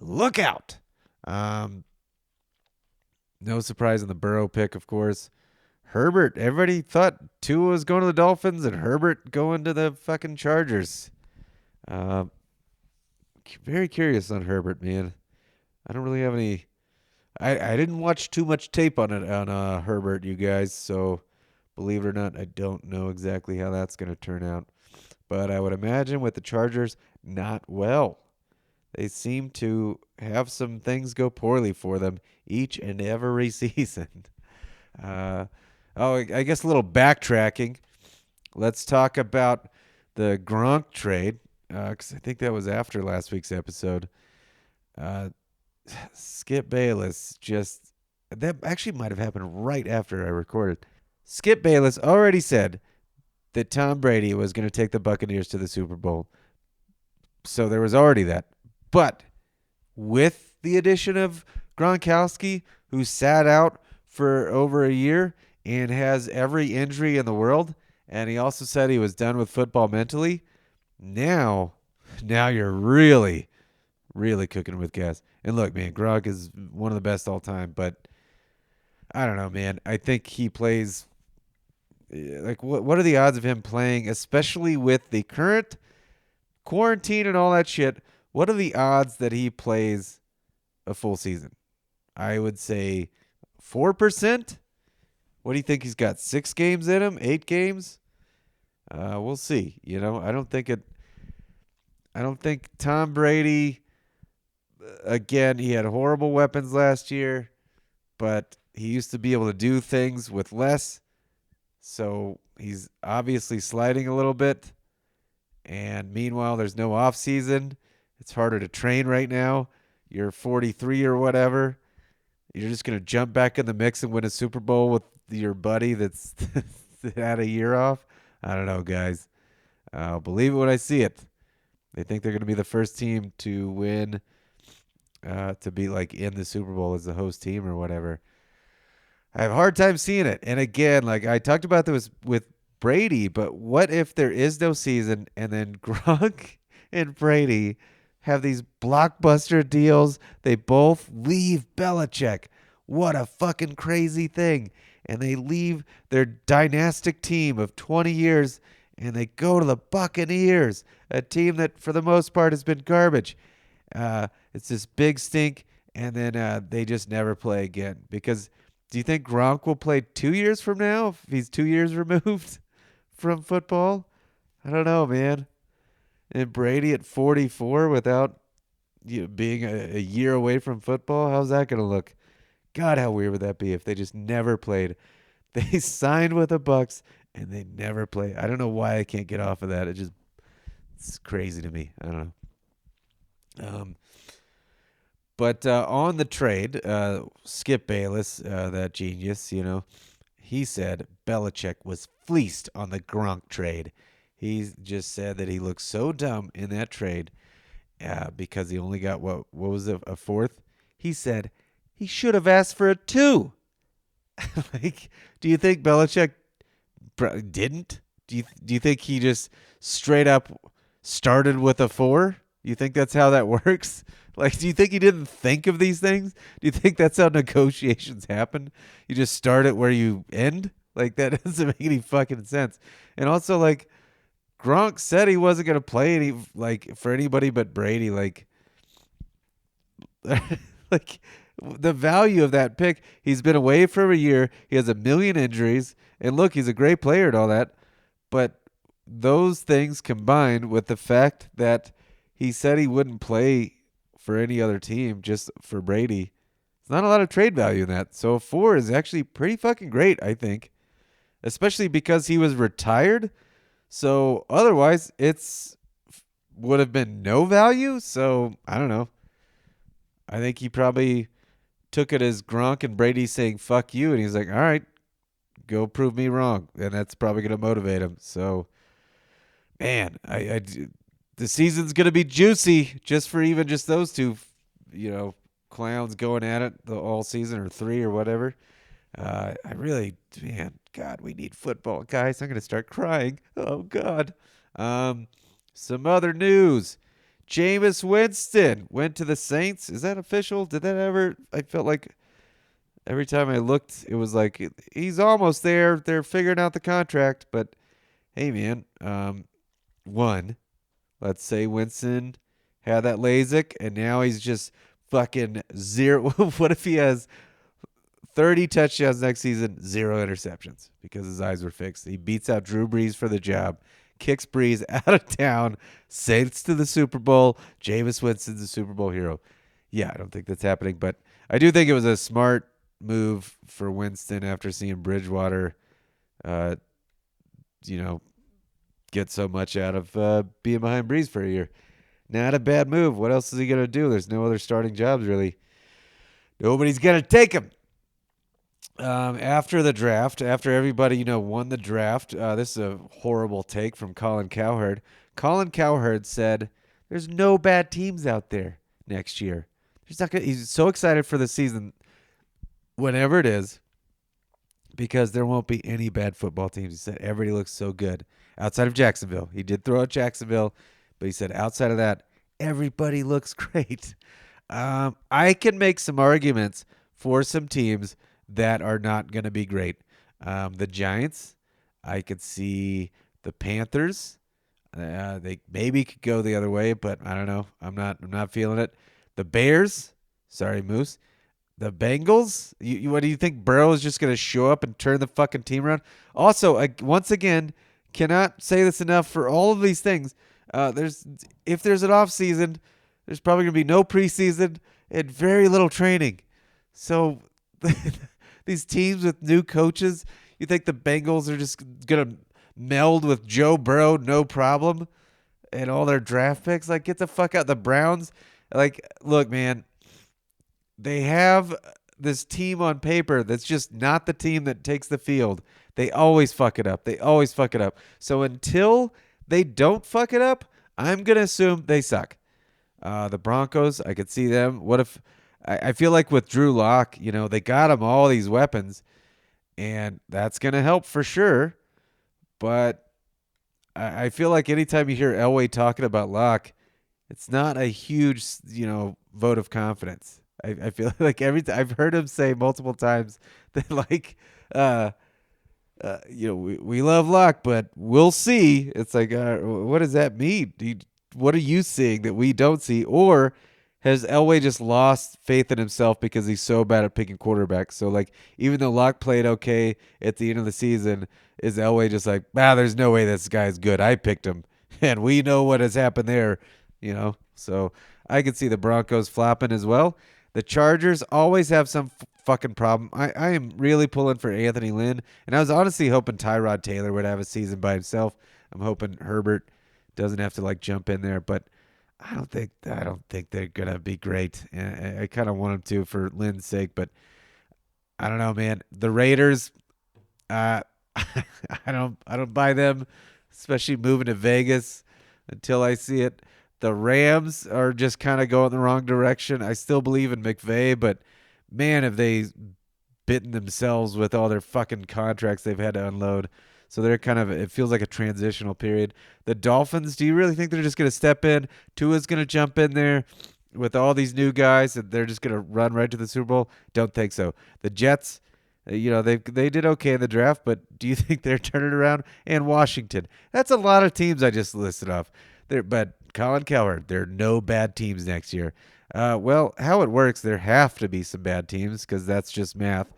Look out. No surprise in the Burrow pick, of course. Herbert, everybody thought Tua was going to the Dolphins and Herbert going to the fucking Chargers. Very curious on Herbert, man. I don't really have any... I didn't watch too much tape on Herbert, you guys, so believe it or not, I don't know exactly how that's going to turn out. But I would imagine with the Chargers, not well. They seem to have some things go poorly for them each and every season. I guess a little backtracking. Let's talk about the Gronk trade, because I think that was after last week's episode. Skip Bayless that actually might have happened right after I recorded. Skip Bayless already said that Tom Brady was going to take the Buccaneers to the Super Bowl. So there was already that. But with the addition of Gronkowski, who sat out for over a year and has every injury in the world, and he also said he was done with football mentally, now you're really cooking with gas. And look, man, Gronk is one of the best all time, but I don't know, man. I think he plays like what are the odds of him playing, especially with the current quarantine and all that shit? What are the odds that he plays a full season? I would say 4%. What do you think he's got? 6 games in him? 8 games? We'll see. I don't think Tom Brady. Again, he had horrible weapons last year, but he used to be able to do things with less. So he's obviously sliding a little bit. And meanwhile, there's no off season. It's harder to train right now. You're 43 or whatever. You're just going to jump back in the mix and win a Super Bowl with your buddy that's had a year off. I don't know, guys. I'll believe it when I see it. They think they're going to be the first team to win, to be like in the Super Bowl as the host team or whatever. I have a hard time seeing it. And again, like I talked about this with Brady, but what if there is no season and then Gronk and Brady have these blockbuster deals? They both leave Belichick. What a fucking crazy thing. And they leave their dynastic team of 20 years and they go to the Buccaneers, a team that for the most part has been garbage. It's this big stink, and then they just never play again. Because do you think Gronk will play 2 years from now if he's 2 years removed from football? I don't know, man. And Brady at 44 without being a year away from football, how's that going to look? God, how weird would that be if they just never played? They signed with the Bucs and they never play. I don't know why I can't get off of that. It's crazy to me. I don't know. But on the trade, Skip Bayless, that genius, he said Belichick was fleeced on the Gronk trade. He just said that he looked so dumb in that trade because he only got, what was it, a fourth? He said he should have asked for a two. Like, do you think Belichick didn't? Do you think he just straight up started with a four? You think that's how that works? Like, do you think he didn't think of these things? Do you think that's how negotiations happen? You just start it where you end? Like, that doesn't make any fucking sense. And also, like, Gronk said he wasn't going to play for anybody but Brady. Like, like the value of that pick, he's been away for a year. He has a million injuries. And look, he's a great player and all that. But those things combined with the fact that he said he wouldn't play for any other team, just for Brady, it's not a lot of trade value in that. So a 4 is actually pretty fucking great, I think, especially because he was retired. So otherwise, would have been no value. So I don't know. I think he probably took it as Gronk and Brady saying "fuck you," and he's like, "All right, go prove me wrong," and that's probably going to motivate him. So, man, the season's going to be juicy just for even just those two, clowns going at it all season, or 3 or whatever. I really, man, God, we need football, guys. I'm going to start crying. Oh, God. Some other news. Jameis Winston went to the Saints. Is that official? I felt like every time I looked, it was like he's almost there. They're figuring out the contract. But, hey, man, let's say Winston had that LASIK, and now he's just fucking zero. What if he has 30 touchdowns next season, 0 interceptions because his eyes were fixed? He beats out Drew Brees for the job, kicks Brees out of town, Saints to the Super Bowl. Jameis Winston's a Super Bowl hero. Yeah, I don't think that's happening, but I do think it was a smart move for Winston after seeing Bridgewater, get so much out of being behind Brees for a year. Not a bad move. What else is he going to do? There's no other starting jobs, really. Nobody's going to take him. After the draft, after everybody, won the draft, this is a horrible take from Colin Cowherd. Colin Cowherd said, there's no bad teams out there next year. He's so excited for the season, whenever it is, because there won't be any bad football teams. He said everybody looks so good. Outside of Jacksonville. He did throw out Jacksonville, but he said outside of that, everybody looks great. I can make some arguments for some teams that are not going to be great. The Giants, I could see the Panthers. They maybe could go the other way, but I don't know. I'm not feeling it. The Bears, sorry, Moose. The Bengals, what do you think? Burrow is just going to show up and turn the fucking team around? Also, once again, cannot say this enough for all of these things. If there's an off season, there's probably going to be no preseason and very little training. So these teams with new coaches, you think the Bengals are just going to meld with Joe Burrow, no problem, and all their draft picks? Like, get the fuck out. The Browns, like, look, man, they have this team on paper that's just not the team that takes the field. They always fuck it up. So until they don't fuck it up, I'm going to assume they suck. The Broncos, I could see them. What if I feel like with Drew Lock, they got him all these weapons, and that's going to help for sure. But I feel like anytime you hear Elway talking about Lock, it's not a huge, vote of confidence. I feel like I've heard him say multiple times that, like, we love Lock, but we'll see. It's like, what does that mean? What are you seeing that we don't see? Or has Elway just lost faith in himself because he's so bad at picking quarterbacks? So, like, even though Lock played okay at the end of the season, is Elway just like, there's no way this guy's good. I picked him, and we know what has happened there, So I could see the Broncos flopping as well. The Chargers always have some fucking problem. I am really pulling for Anthony Lynn, and I was honestly hoping Tyrod Taylor would have a season by himself. I'm hoping Herbert doesn't have to, like, jump in there, but I don't think they're gonna be great. And I kind of want them to for Lynn's sake, but I don't know, man. The Raiders, uh, I don't buy them, especially moving to Vegas until I see it. The Rams are just kind of going the wrong direction. I still believe in McVay, but man, have they bitten themselves with all their fucking contracts they've had to unload. So they're kind of, it feels like a transitional period. The Dolphins, do you really think they're just going to step in? Tua's going to jump in there with all these new guys and they're just going to run right to the Super Bowl? Don't think so. The Jets, they did okay in the draft, but do you think they're turning around? And Washington. That's a lot of teams I just listed off. But Colin Cowherd, there are no bad teams next year. Well, how it works, there have to be some bad teams because that's just math.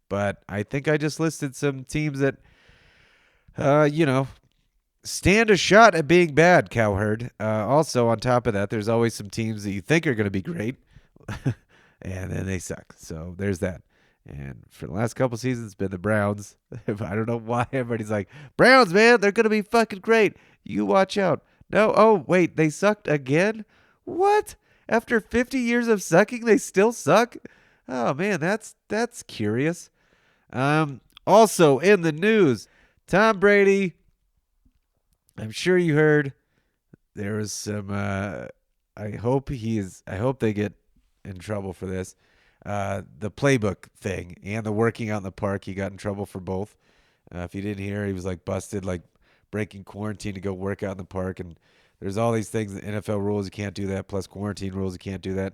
But I think I just listed some teams that, stand a shot at being bad, Cowherd. Also, on top of that, there's always some teams that you think are going to be great, and then they suck. So there's that. And for the last couple seasons, it's been the Browns. I don't know why everybody's like, Browns, man, they're going to be fucking great. You watch out. No, oh, wait, they sucked again? What? After 50 years of sucking, they still suck? Oh, man, that's curious. Also in the news, Tom Brady, I'm sure you heard there was some I hope they get in trouble for this. The playbook thing and the working out in the park, he got in trouble for both. If you didn't hear, he was like busted like breaking quarantine to go work out in the park, and there's all these things, the NFL rules, you can't do that, plus quarantine rules, you can't do that.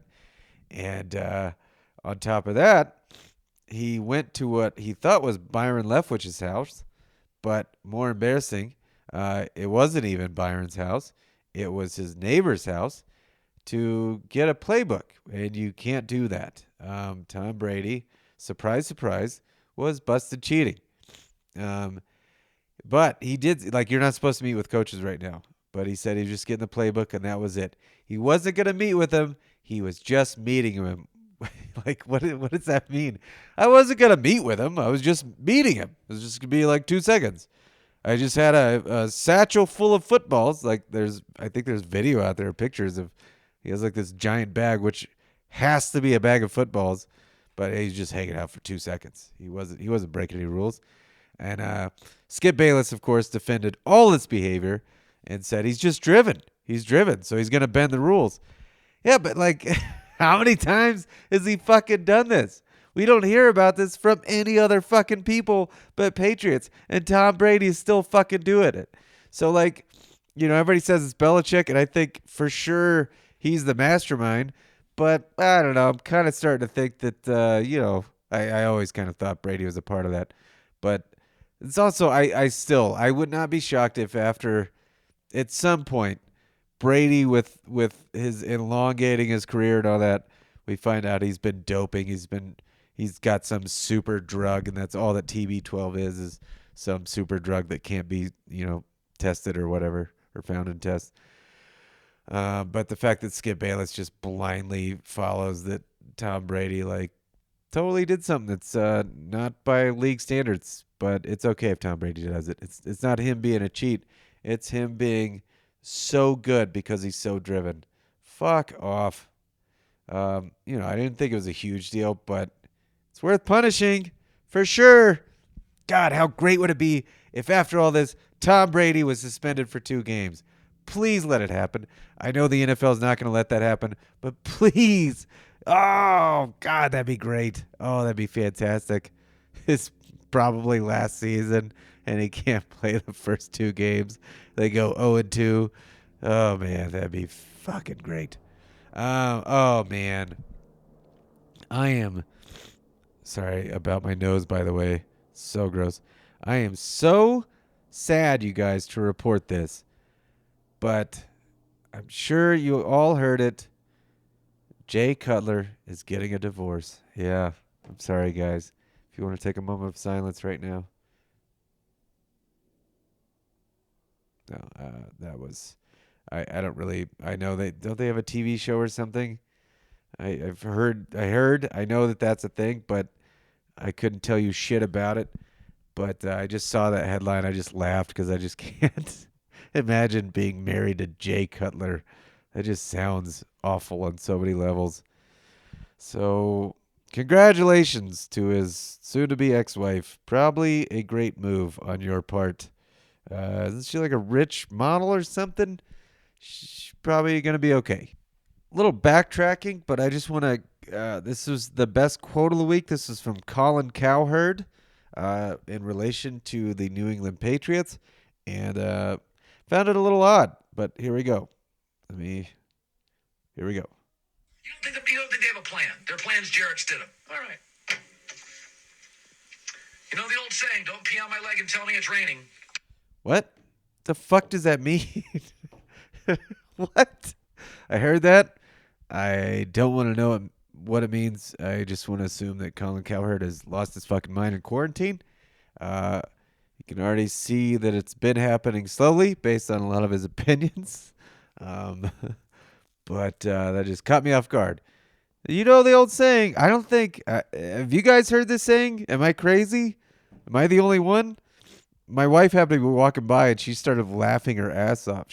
And on top of that, he went to what he thought was Byron Leftwich's house, but more embarrassing, it wasn't even Byron's house. It was his neighbor's house to get a playbook, and you can't do that. Tom Brady, surprise, surprise, was busted cheating. But he did, like, you're not supposed to meet with coaches right now. But he said he was just getting the playbook, and that was it. He wasn't going to meet with him. He was just meeting him. Like, what does that mean? I wasn't going to meet with him. I was just meeting him. It was just going to be like 2 seconds. I just had a satchel full of footballs. Like, I think there's video out there, pictures of, he has like this giant bag, which has to be a bag of footballs, but he's just hanging out for 2 seconds. He wasn't breaking any rules. And Skip Bayless, of course, defended all this behavior and said he's just driven. He's driven, so he's going to bend the rules. Yeah, but like, how many times has he fucking done this? We don't hear about this from any other fucking people but Patriots, and Tom Brady is still fucking doing it. So, like, everybody says it's Belichick, and I think for sure he's the mastermind, but I don't know. I'm kind of starting to think that, I always kind of thought Brady was a part of that. But it's also, I would not be shocked if after, at some point, Brady with his elongating his career and all that, we find out he's been doping. He's got some super drug, and that's all that TB12 is some super drug that can't be, tested or whatever, or found in tests. But the fact that Skip Bayless just blindly follows that Tom Brady, like, totally did something that's not by league standards, but it's okay if Tom Brady does it. It's not him being a cheat. It's him being so good because he's so driven. Fuck off. I didn't think it was a huge deal, but it's worth punishing for sure. God, how great would it be if after all this, Tom Brady was suspended for 2 games? Please let it happen. I know the NFL is not going to let that happen, but please. Oh, God, that'd be great. Oh, that'd be fantastic. It's probably last season, and he can't play the first 2 games. They go 0-2. Oh, man, that'd be fucking great. Oh, man. I am sorry about my nose, by the way. So gross. I am so sad, you guys, to report this. But I'm sure you all heard it. Jay Cutler is getting a divorce. Yeah, I'm sorry, guys. If you want to take a moment of silence right now. No, that was... I don't really... I know don't they have a TV show or something? I know that that's a thing, but I couldn't tell you shit about it. But I just saw that headline. I just laughed because I just can't imagine being married to Jay Cutler. That just sounds awful on so many levels. So, congratulations to his soon-to-be ex-wife. Probably a great move on your part. Isn't she like a rich model or something? She's probably going to be okay. Little backtracking, but I just want to. This was the best quote of the week. This is from Colin Cowherd in relation to the New England Patriots, and found it a little odd. But here we go. Here we go. You don't think they have a plan? Their plan's Jarrett Stidham. All right. You know the old saying, don't pee on my leg and tell me it's raining. What the fuck does that mean? What? I heard that. I don't want to know what it means. I just want to assume that Colin Cowherd has lost his fucking mind in quarantine. You can already see that it's been happening slowly based on a lot of his opinions. But that just caught me off guard. You know the old saying, I don't think, have you guys heard this saying? Am I crazy? Am I the only one? My wife happened to be walking by and she started laughing her ass off.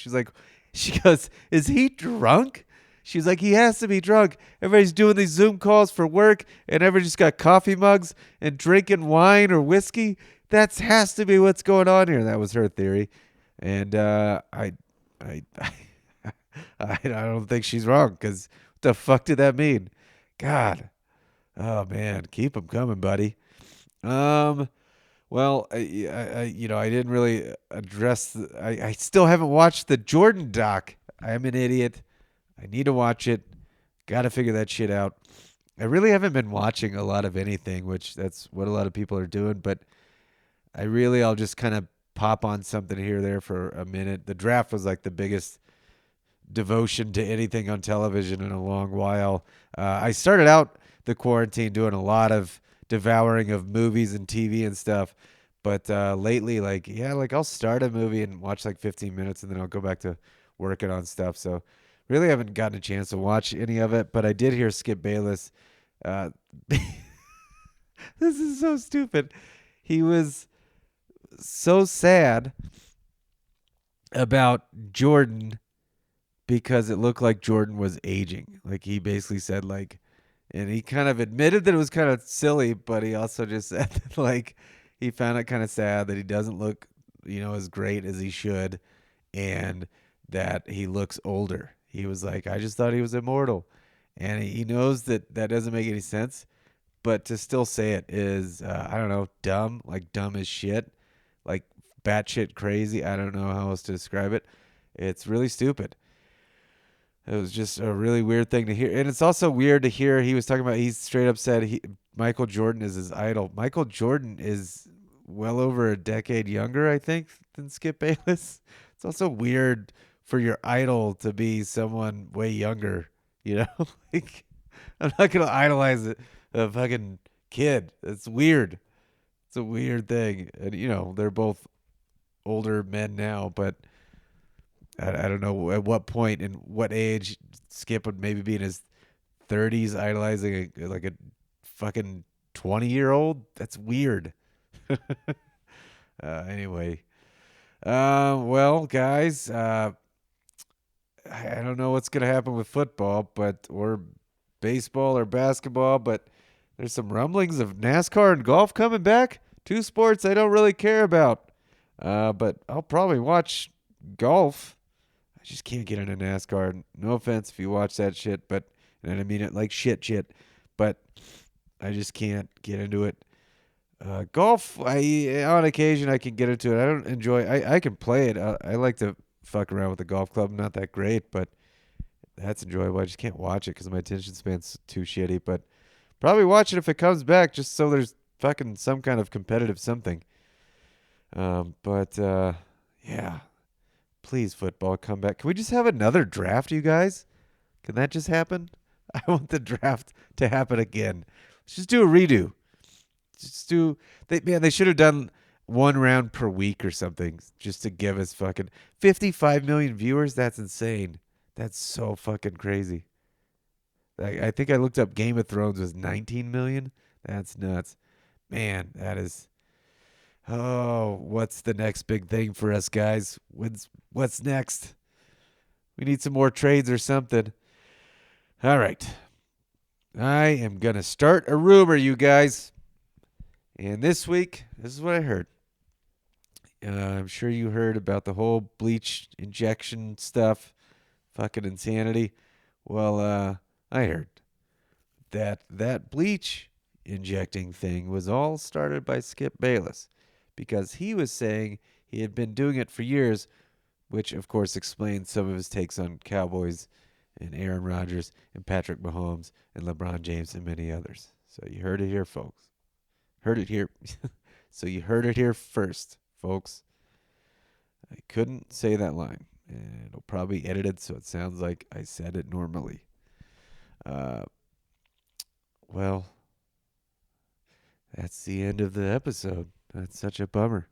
She goes, is he drunk? She's like, he has to be drunk. Everybody's doing these Zoom calls for work and everybody just got coffee mugs and drinking wine or whiskey. That has to be what's going on here. That was her theory. And I don't think she's wrong because what the fuck did that mean? God. Oh, man. Keep them coming, buddy. Well, I didn't really address. I still haven't watched the Jordan doc. I am an idiot. I need to watch it. Got to figure that shit out. I really haven't been watching a lot of anything, which that's what a lot of people are doing. But I'll just kind of pop on something here or there for a minute. The draft was like the biggest devotion to anything on television in a long while. I started out the quarantine doing a lot of devouring of movies and TV and stuff. But lately, I'll start a movie and watch like 15 minutes and then I'll go back to working on stuff. So really haven't gotten a chance to watch any of it. But I did hear Skip Bayless. This is so stupid. He was so sad about Jordan because it looked like Jordan was aging. Like he basically said and he kind of admitted that it was kind of silly, but he also just said that he found it kind of sad that he doesn't look, as great as he should and that he looks older. He was like, I just thought he was immortal. And he knows that doesn't make any sense, but to still say it is, I don't know, dumb, like dumb as shit, like batshit crazy. I don't know how else to describe it. It's really stupid. It was just a really weird thing to hear. And it's also weird to hear he was talking about, he straight up said Michael Jordan is his idol. Michael Jordan is well over a decade younger, I think, than Skip Bayless. It's also weird for your idol to be someone way younger, Like, I'm not going to idolize a fucking kid. It's weird. It's a weird thing. And, they're both older men now, but I don't know at what point and what age Skip would maybe be in his 30s idolizing a fucking 20-year-old. That's weird. Anyway. Well, guys, I don't know what's going to happen with football, or baseball or basketball, but there's some rumblings of NASCAR and golf coming back. Two sports I don't really care about. But I'll probably watch golf. I just can't get into NASCAR. No offense if you watch that shit, and I mean it like shit, but I just can't get into it. Golf, on occasion I can get into it. I don't enjoy. I can play it. I like to fuck around with the golf club. I'm not that great, but that's enjoyable. I just can't watch it because my attention span's too shitty. But probably watch it if it comes back, just so there's fucking some kind of competitive something. Yeah. Please, football, come back. Can we just have another draft, you guys? Can that just happen? I want the draft to happen again. Let's just do a redo. They should have done one round per week or something just to give us fucking 55 million viewers. That's insane. That's so fucking crazy. I think I looked up Game of Thrones was 19 million. That's nuts. Man, that is... Oh, what's the next big thing for us, guys? What's next? We need some more trades or something. All right. I am going to start a rumor, you guys. And this week, this is what I heard. I'm sure you heard about the whole bleach injection stuff. Fucking insanity. Well, I heard that bleach injecting thing was all started by Skip Bayless because he was saying he had been doing it for years, which of course explains some of his takes on Cowboys and Aaron Rodgers and Patrick Mahomes and LeBron James and many others. So you heard it here, folks. Heard it here. So you heard it here first, folks. I couldn't say that line. And it'll probably be edited so it sounds like I said it normally. Well, that's the end of the episode. That's such a bummer.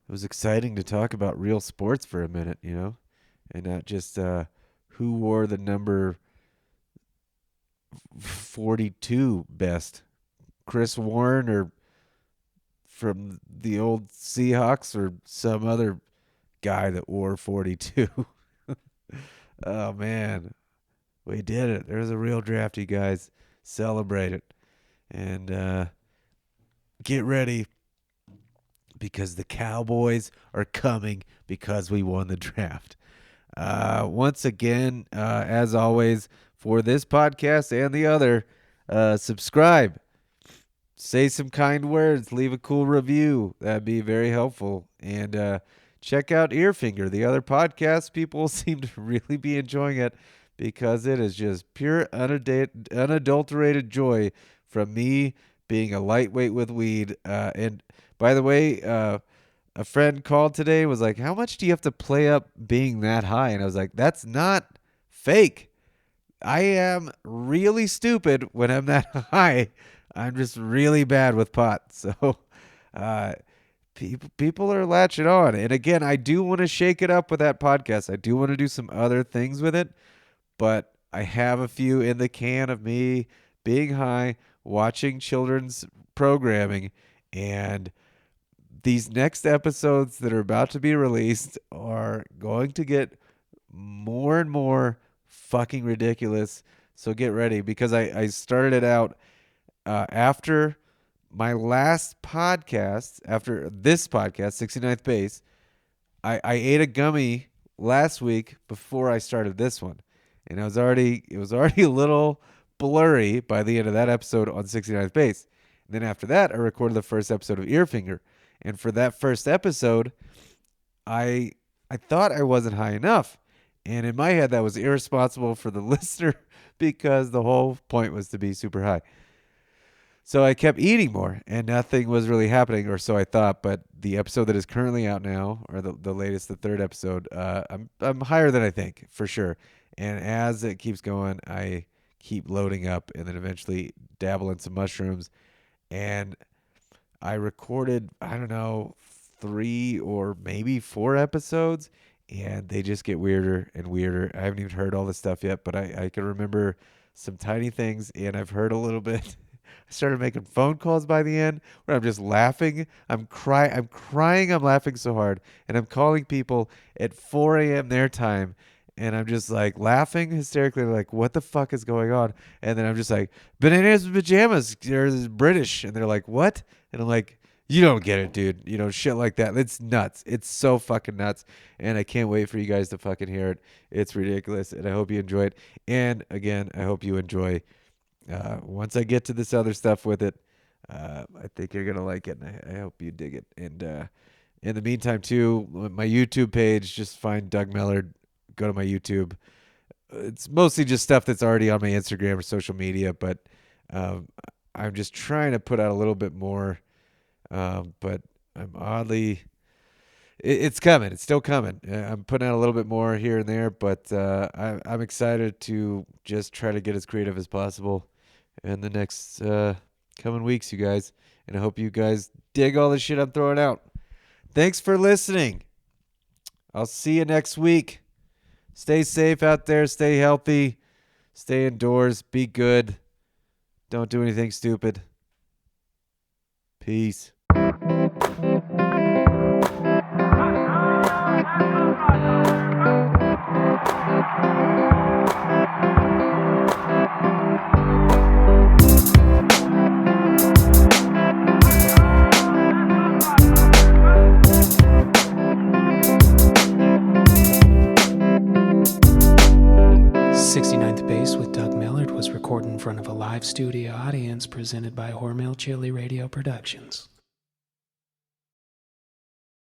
It was exciting to talk about real sports for a minute, you know, and not just who wore the number 42 best, Chris Warren or from the old Seahawks or some other guy that wore 42. Oh, man. We did it. There's a real draft, you guys. Celebrate it. And get ready because the Cowboys are coming because we won the draft. Once again, as always, for this podcast and the other, subscribe. Say some kind words. Leave a cool review. That'd be very helpful. And check out Earfinger, the other podcast. People seem to really be enjoying it because it is just pure, unadulterated joy from me being a lightweight with weed. And by the way, a friend called today, was like, how much do you have to play up being that high? And I was like, that's not fake. I am really stupid when I'm that high. I'm just really bad with pot. So people are latching on. And again, I do want to shake it up with that podcast. I do want to do some other things with it. But I have a few in the can of me being high, watching children's programming. And these next episodes that are about to be released are going to get more and more fucking ridiculous. So get ready because I started it out after my last podcast, after this podcast, 69th Base. I ate a gummy last week before I started this one. And it was already a little blurry by the end of that episode on 69th Base. And then after that, I recorded the first episode of Earfinger. And for that first episode, I thought I wasn't high enough. And in my head, that was irresponsible for the listener because the whole point was to be super high. So I kept eating more and nothing was really happening, or so I thought. But the episode that is currently out now, or the latest, the third episode, I'm higher than I think, for sure. And as it keeps going, I keep loading up and then eventually dabble in some mushrooms. And I recorded, I don't know, 3 or maybe 4 episodes, and they just get weirder and weirder. I haven't even heard all this stuff yet, but I can remember some tiny things, and I've heard a little bit. I started making phone calls by the end where I'm just laughing. I'm crying. I'm laughing so hard, and I'm calling people at 4 a.m. their time. And I'm just like laughing hysterically, like, what the fuck is going on? And then I'm just like, bananas and pajamas, they're British. And they're like, what? And I'm like, you don't get it, dude. You know, shit like that. It's nuts. It's so fucking nuts. And I can't wait for you guys to fucking hear it. It's ridiculous. And I hope you enjoy it. And again, I hope you enjoy, once I get to this other stuff with it, I think you're going to like it. And I hope you dig it. And in the meantime, too, my YouTube page, just find Doug Mellard. Go to my YouTube. It's mostly just stuff that's already on my Instagram or social media, but I'm just trying to put out a little bit more. But I'm oddly, it's coming. It's still coming. I'm putting out a little bit more here and there, but I'm excited to just try to get as creative as possible in the next coming weeks, you guys. And I hope you guys dig all the shit I'm throwing out. Thanks for listening. I'll see you next week. Stay safe out there. Stay healthy. Stay indoors. Be good. Don't do anything stupid. Peace. 69th Base with Doug Millard was recorded in front of a live studio audience presented by Hormel Chili Radio Productions.